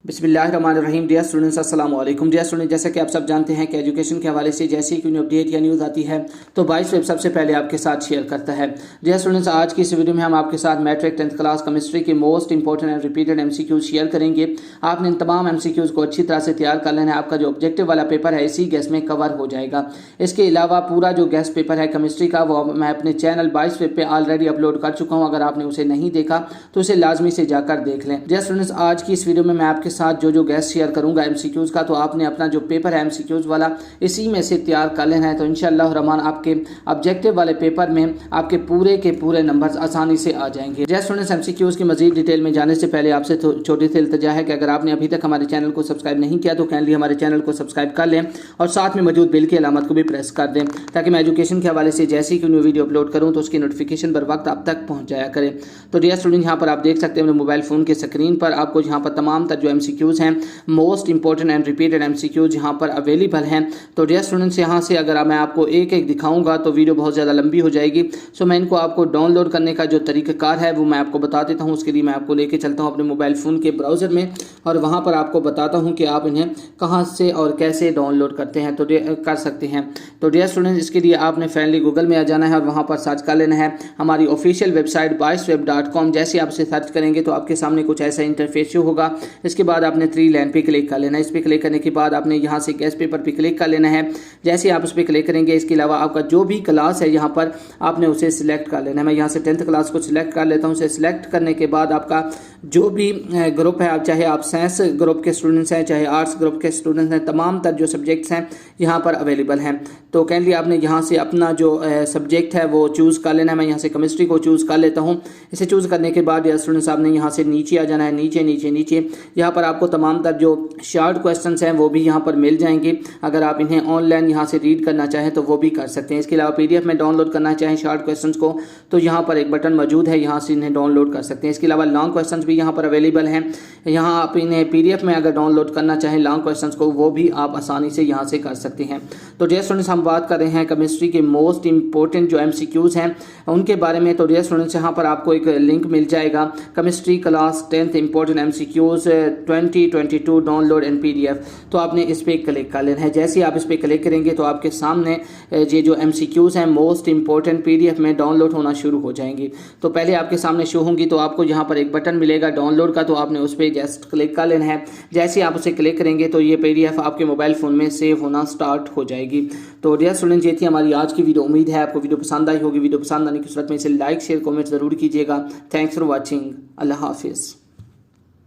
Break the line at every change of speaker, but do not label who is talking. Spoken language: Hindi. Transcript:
बिस्मिल्लाहिर्रहमानिर्रहीम। डियर स्टूडेंट्स, अस्सलाम वालेकुम। डियर स्टूडेंट, जैसा कि आप सब जानते हैं कि एजुकेशन के हवाले से जैसे ही कोई अपडेट या न्यूज़ आती है तो बाइस वेब सबसे पहले आपके साथ शेयर करता है। डियर स्टूडेंट्स, आज की इस वीडियो में हम आपके साथ मैट्रिक 10th क्लास केमिस्ट्री के most important and repeated MCQs share करेंगे। आपने इन तमाम MCQs को अच्छी तरह से तैयार कर लेना है। आपका जो ऑब्जेक्टिव वाला पेपर है इसी गैस में कवर हो जाएगा। इसके अलावा पूरा जो गैस पेपर है केमिस्ट्री का वो मैं अपने चैनल बाइस वेब पे ऑलरेडी अपलोड कर चुका हूँ। अगर आपने उसे नहीं देखा तो उसे लाजमी से जाकर देख लें। डियर स्टूडेंट्स, आज की इस वीडियो में मैं आपके साथ जो गैस शेयर करूंगा MCQs का, तो आपने अपना जो पेपर है MCQs वाला इसी में से तैयार कर लेना है। तो इंशाअल्लाह रहमान आपके ऑब्जेक्टिव वाले पेपर में आपके पूरे के पूरे नंबर्स आसानी से आ जाएंगे। जय स्टूडेंट्स, MCQs की मजीद डिटेल में जाने से पहले आपसे छोटी सी इल्तिजा है कि अगर आपने अभी तक हमारे चैनल को सब्सक्राइब नहीं किया तो काइंडली हमारे चैनल को सब्सक्राइब कर लें और साथ में मौजूद बेल की अलामत को भी प्रेस कर दें ताकि मैं एजुकेशन के हवाले से जैसे ही कोई न्यू वीडियो अपलोड करूँ तो उसकी नोटिफिकेशन बर वक्त आप तक पहुँच जाया करें। तो डियर स्टूडेंट, यहाँ पर आप देख सकते हैं मोबाइल फ़ोन की स्क्रीन पर आपको यहाँ पर तमाम तर जो MCQs हैं most important and repeated MCQs यहाँ पर अवेलेबल हैं। तो डियर स्टूडेंट्स, यहाँ से अगर मैं आपको एक एक दिखाऊंगा तो वीडियो बहुत ज़्यादा लंबी हो जाएगी। सो मैं इनको आपको डाउनलोड करने का जो तरीक़ाकार है वो मैं आपको बता देता हूँ। उसके लिए मैं आपको लेके चलता हूँ अपने मोबाइल फ़ोन के ब्राउज़र में और वहाँ पर आपको बताता हूँ कि आप इन्हें कहाँ से और कैसे डाउनलोड करते हैं तो कर सकते हैं। तो डियर स्टूडेंट्स, इसके लिए आपने फाइनली गूगल में आ जाना है और वहाँ पर सर्च कर लेना है हमारी ऑफिशियल वेबसाइट baisweb.com। जैसे आप इसे सर्च करेंगे तो आपके सामने कुछ ऐसा इंटरफेस शो होगा। इसके बाद आपने 3 लाइन पे क्लिक कर लेना है। इस पर क्लिक करने के बाद आपने यहाँ से गैस पेपर पे क्लिक कर लेना है। जैसे आप उस पर क्लिक करेंगे, इसके अलावा आपका जो भी क्लास है यहाँ पर आपने उसे सिलेक्ट कर लेना है। मैं यहाँ से 10th क्लास को सिलेक्ट कर लेता हूँ। उसे सिलेक्ट करने के बाद आपका जो भी ग्रुप है, चाहे आप साइंस ग्रुप के स्टूडेंट्स हैं चाहे आर्ट्स ग्रुप के स्टूडेंट्स हैं, तमाम तर जो सब्जेक्ट्स हैं यहाँ पर अवेलेबल हैं। तो काइंडली आपने यहाँ से अपना जो सब्जेक्ट है वो चूज़ कर लेना है। मैं यहाँ से केमिस्ट्री को चूज़ कर लेता हूँ। इसे चूज़ करने के बाद या स्टूडेंट्स आपने यहाँ से नीचे आ जाना है। नीचे नीचे नीचे यहाँ पर आपको तमाम तर जो शार्ट क्वेश्चंस हैं वो भी यहाँ पर मिल जाएंगे। अगर आप इन्हें ऑनलाइन यहाँ से रीड करना चाहें तो वो भी कर सकते हैं। इसके अलावा PDF में डाउनलोड करना चाहें शार्ट क्वेश्चंस को तो यहाँ पर एक बटन मौजूद है, यहाँ से इन्हें डाउनलोड कर सकते हैं। इसके अलावा लॉन्ग क्वेश्चंस भी यहाँ पर अवेलेबल हैं। यहाँ आप इन्हें PDF में अगर डाउनलोड करना चाहें लॉन्ग क्वेश्चंस को वो भी आप आसानी से यहाँ से कर सकते हैं। तो डियर स्टूडेंट्स, हम बात कर रहे हैं केमिस्ट्री के मोस्ट इंपॉर्टेंट जो MCQs हैं उनके बारे में। तो डियर स्टूडेंट्स, यहाँ पर आपको एक लिंक मिल जाएगा chemistry class 10th important MCQs 2022 download in PDF। तो आपने इस पर क्लिक कर लेना है। जैसे आप इस पर क्लिक करेंगे तो आपके सामने ये जो MCQs हैं मोस्ट इंपॉर्टेंट PDF में डाउनलोड होना शुरू हो जाएंगी। तो पहले आपके सामने शो होंगी तो आपको यहाँ पर एक बटन मिलेगा डाउनलोड का, तो आपने उस पर जस्ट क्लिक कर लेना है। जैसे आप उसे क्लिक करेंगे तो ये PDF आपके मोबाइल फ़ोन में सेव होना स्टार्ट हो जाएगी। तो डियर स्टूडेंट्स, ये थी हमारी आज की वीडियो। उम्मीद है आपको वीडियो पसंद आई होगी। वीडियो पसंद आने की सूरत में इसे लाइक शेयर कमेंट ज़रूर कीजिएगा। Thanks for watching. अल्लाह हाफिज़।